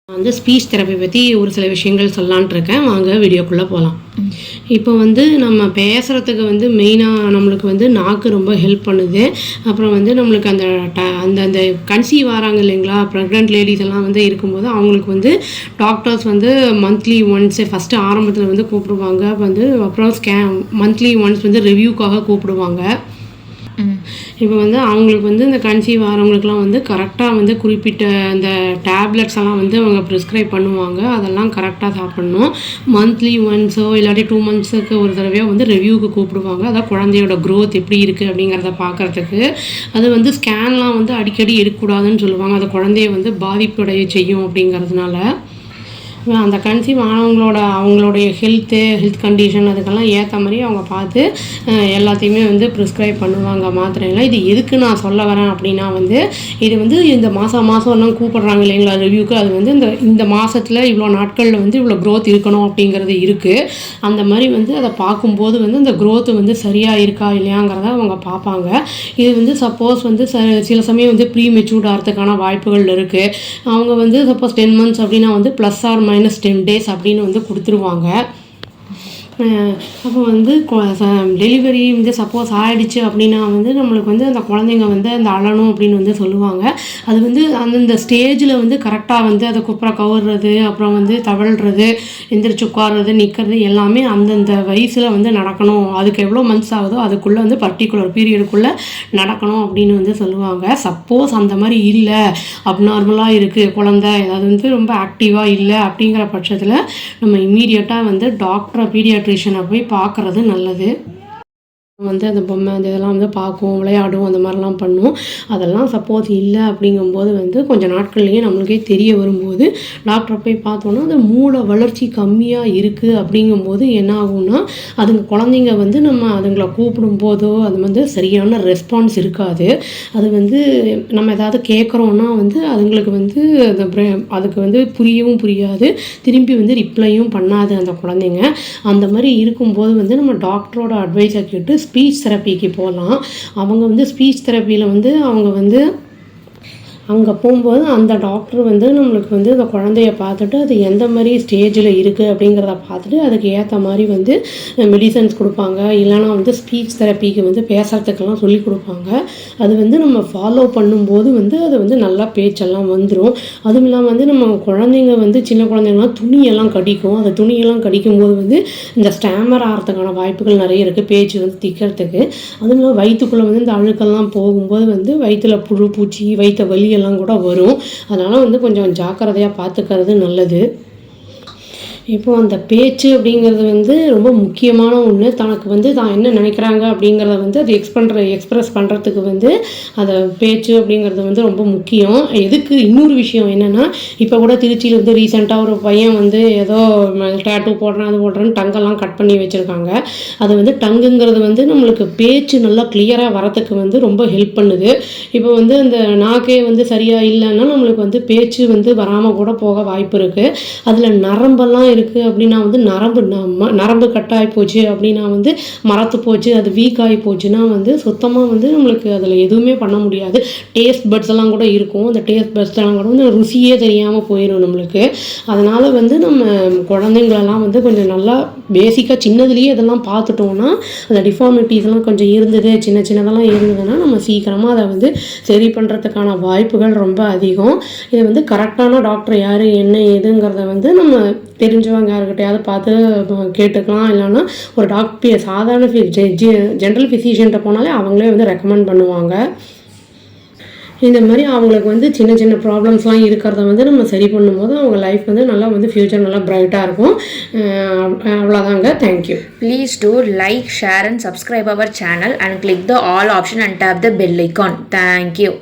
நான் வந்து speech therapy பற்றி ஒரு சில விஷயங்கள் சொல்லலான்ட்டு இருக்கேன். வாங்க வீடியோக்குள்ளே போகலாம். இப்போ வந்து நம்ம பேசுகிறதுக்கு வந்து மெயினாக நம்மளுக்கு வந்து நாக்கு ரொம்ப ஹெல்ப் பண்ணுது. அப்புறம் வந்து நம்மளுக்கு அந்த அந்த கன்சீவ் ஆகிறாங்க இல்லைங்களா, ப்ரெக்னென்ட் லேடிஸ் எல்லாம் வந்து இருக்கும்போது அவங்களுக்கு வந்து டாக்டர்ஸ் வந்து மந்த்லி ஒன்ஸ் ஃபஸ்ட்டு ஆரம்பத்தில் வந்து கூப்பிடுவாங்க. வந்து அப்புறம் மந்த்லி ஒன்ஸ் வந்து ரிவ்யூக்காக கூப்பிடுவாங்க. இப்போ வந்து அவங்களுக்கு வந்து இந்த கன்சீவ் ஆகிறவங்களுக்குலாம் வந்து கரெக்டாக வந்து குறிப்பிட்ட அந்த டேப்லெட்ஸ் எல்லாம் வந்து அவங்க ப்ரிஸ்கிரைப் பண்ணுவாங்க. அதெல்லாம் கரெக்டாக சாப்பிட்ணும். மந்த்லி ஒன்ஸோ இல்லாட்டி 2 மந்த்ஸுக்கு ஒரு தடவையோ வந்து ரிவ்யூவுக்கு கூப்பிடுவாங்க. அதான் குழந்தையோட க்ரோத் எப்படி இருக்குது அப்படிங்கிறத பார்க்குறதுக்கு. அது வந்து ஸ்கேன்லாம் வந்து அடிக்கடி எடுக்கக்கூடாதுன்னு சொல்லுவாங்க. அது குழந்தைய வந்து பாதிப்படைய செய்யும் அப்படிங்கிறதுனால. அந்த கன்சீவ் அவங்களுடைய ஹெல்த் கண்டிஷன் அதுக்கெல்லாம் ஏற்ற மாதிரி அவங்க பார்த்து எல்லாத்தையுமே வந்து ப்ரிஸ்கிரைப் பண்ணுவாங்க மாத்திரைலாம். இது எதுக்கு நான் சொல்ல வரேன் அப்படின்னா வந்து இது வந்து இந்த மாதம்லாம் கூப்பிட்றாங்க இல்லைங்களா ரிவ்யூக்கு. அது வந்து இந்த மாதத்தில் இவ்வளோ நாட்களில் வந்து இவ்வளோ க்ரோத் இருக்கணும் அப்படிங்கிறது இருக்குது. அந்த மாதிரி வந்து அதை பார்க்கும்போது வந்து அந்த க்ரோத்து வந்து சரியாக இருக்கா இல்லையாங்கிறத அவங்க பார்ப்பாங்க. இது வந்து சப்போஸ் வந்து சில சமயம் வந்து ப்ரீ மெச்சூர்ட் ஆகிறதுக்கான வாய்ப்புகள் இருக்குது. அவங்க வந்து சப்போஸ் 10 மந்த்ஸ் அப்படின்னா வந்து +or-10 days அப்படின்னு வந்து கொடுத்துருவாங்க. அப்போ வந்து டெலிவரி வந்து சப்போஸ் ஆகிடுச்சு அப்படின்னா வந்து நம்மளுக்கு வந்து அந்த குழந்தைங்க வந்து அந்த அழணும் அப்படின்னு வந்து சொல்லுவாங்க. அது வந்து அந்தந்த ஸ்டேஜில் வந்து கரெக்டாக வந்து அதை குப்புற கவுறது, அப்புறம் வந்து தவழ்கிறது, எந்திரிச்சு உட்கார்றது, நிற்கிறது எல்லாமே அந்தந்த வயசில் வந்து நடக்கணும். அதுக்கு எவ்வளோ மந்த்ஸ் ஆகுதோ அதுக்குள்ளே வந்து பர்டிகுலர் பீரியடுக்குள்ளே நடக்கணும் அப்படின்னு வந்து சொல்லுவாங்க. சப்போஸ் அந்த மாதிரி இல்லை, அப்நார்மலாக இருக்குது குழந்தை, அதாவது வந்து ரொம்ப ஆக்டிவாக இல்லை அப்படிங்கிற பட்சத்தில் நம்ம இம்மீடியட்டாக வந்து டாக்டரை பீடியாட்ரிஷனை போய் பார்க்குறது நல்லது. வந்து அந்த பொம்மை அந்த இதெல்லாம் வந்து பார்க்கும், விளையாடும், அந்த மாதிரிலாம் பண்ணும். அதெல்லாம் சப்போஸ் இல்லை அப்படிங்கும்போது வந்து கொஞ்சம் நாட்கள்லேயே நம்மளுக்கே தெரிய வரும்போது டாக்டரை போய் பார்த்தோன்னா அந்த மூளை வளர்ச்சி கம்மியாக இருக்குது அப்படிங்கும்போது என்ன ஆகும்னா குழந்தைங்க வந்து நம்ம அதுங்களை கூப்பிடும் போதோ அது வந்து சரியான ரெஸ்பான்ஸ் இருக்காது. அது வந்து நம்ம ஏதாவது கேட்குறோன்னா வந்து அதுங்களுக்கு வந்து அதுக்கு வந்து புரியவும் புரியாது, திரும்பி வந்து ரிப்ளையும் பண்ணாது அந்த குழந்தைங்க. அந்த மாதிரி இருக்கும்போது வந்து நம்ம டாக்டரோட அட்வைஸை கேட்டு ஸ்பீச் தெரப்பிக்கு போகலாம். அவங்க வந்து ஸ்பீச் தெரப்பியில் வந்து அவங்க வந்து அங்கே போகும்போது அந்த டாக்டர் வந்து நம்மளுக்கு வந்து அந்த குழந்தைய பார்த்துட்டு அது எந்த மாதிரி ஸ்டேஜில் இருக்குது அப்படிங்கிறத பார்த்துட்டு அதுக்கு ஏற்ற மாதிரி வந்து மெடிசன்ஸ் கொடுப்பாங்க. இல்லைனா வந்து ஸ்பீச் தெரப்பிக்கு வந்து பேசுகிறதுக்கெல்லாம் சொல்லி கொடுப்பாங்க. அது வந்து நம்ம ஃபாலோ பண்ணும்போது வந்து அது வந்து நல்லா பேச்செல்லாம் வந்துடும். அதுவும் இல்லாமல் வந்து நம்ம குழந்தைங்க வந்து சின்ன குழந்தைங்கலாம் துணியெல்லாம் கடிக்கும். அந்த துணியெல்லாம் கடிக்கும்போது வந்து இந்த ஸ்டாமர் ஆகிறதுக்கான வாய்ப்புகள் நிறைய இருக்குது, பேச்சு வந்து திக்கிறதுக்கு. அதுவும் இல்லாமல் வயிற்றுக்குள்ளே வந்து இந்த அழுக்கெல்லாம் போகும்போது வந்து வயிற்றில் புழு பூச்சி வயிற்று வலி எல்லாம் கூட வரும். அதனால் வந்து கொஞ்சம் ஜாக்கிரதையாக பார்த்துக்கிறது நல்லது. இப்போது அந்த பேச்சு அப்படிங்கிறது வந்து ரொம்ப முக்கியமான ஒன்று. தனக்கு வந்து தான் என்ன நினைக்கிறாங்க அப்படிங்கிறத வந்து அது எக்ஸ்ப்ரெஸ் பண்ணுறதுக்கு வந்து அதை பேச்சு அப்படிங்கிறது வந்து ரொம்ப முக்கியம். எதுக்கு இன்னொரு விஷயம் என்னென்னா, இப்போ கூட திருச்சியில் வந்து ரீசெண்டாக ஒரு பையன் வந்து ஏதோ டேட்டூ போடுறேன் அது போடுறேன்னு டங்கெல்லாம் கட் பண்ணி வச்சுருக்காங்க. அது வந்து டங்குங்கிறது வந்து நம்மளுக்கு பேச்சு நல்லா கிளியராக வரத்துக்கு வந்து ரொம்ப ஹெல்ப் பண்ணுது. இப்போ வந்து அந்த நாக்கே வந்து சரியாக இல்லைன்னா நம்மளுக்கு வந்து பேச்சு வந்து வராமல் கூட போக வாய்ப்பு இருக்குது. அதில் நரம்பெல்லாம் இருக்குது அப்படின்னா வந்து நரம்பு கட்டாகி போச்சு அப்படின்னா வந்து மரத்து போச்சு, அது வீக் ஆகி போச்சுன்னா வந்து சுத்தமாக வந்து நம்மளுக்கு அதில் எதுவுமே பண்ண முடியாது. டேஸ்ட் பட்ஸ் எல்லாம் கூட இருக்கும். அந்த டேஸ்ட் பட்ஸ் எல்லாம் கூட வந்து ருசியே தெரியாமல் போயிடும் நம்மளுக்கு. அதனால் வந்து நம்ம குழந்தைங்களெல்லாம் வந்து கொஞ்சம் நல்லா பேசிக்காக சின்னதுலேயே இதெல்லாம் பார்த்துட்டோன்னா அந்த டிஃபார்மிட்டிஸ் எல்லாம் கொஞ்சம் இருந்தது, சின்னதெல்லாம் இருந்ததுன்னா நம்ம சீக்கிரமாக அதை வந்து சரி பண்ணுறதுக்கான வாய்ப்புகள் ரொம்ப அதிகம். இது வந்து கரெக்டான டாக்டர் யார் என்ன ஏதுங்கிறத வந்து நம்ம தெரிஞ்சவங்க யாருக்கிட்டையாவது பார்த்து கேட்டுக்கலாம். இல்லைன்னா ஒரு டாக்டர் சாதாரண ஜென்ரல் ஃபிசிஷியன்ட்ட போனாலே அவங்களே வந்து ரெக்கமெண்ட் பண்ணுவாங்க. இந்த மாதிரி அவங்களுக்கு வந்து சின்ன ப்ராப்ளம்ஸ்லாம் இருக்கிறத வந்து நம்ம சரி பண்ணும்போது அவங்க லைஃப் வந்து நல்லா வந்து ஃப்யூச்சர் நல்லா பிரைட்டாக இருக்கும். அவ்வளோதாங்க. Thank you. Please do like, share and subscribe our channel and click the all option and tap the bell icon. Thank you.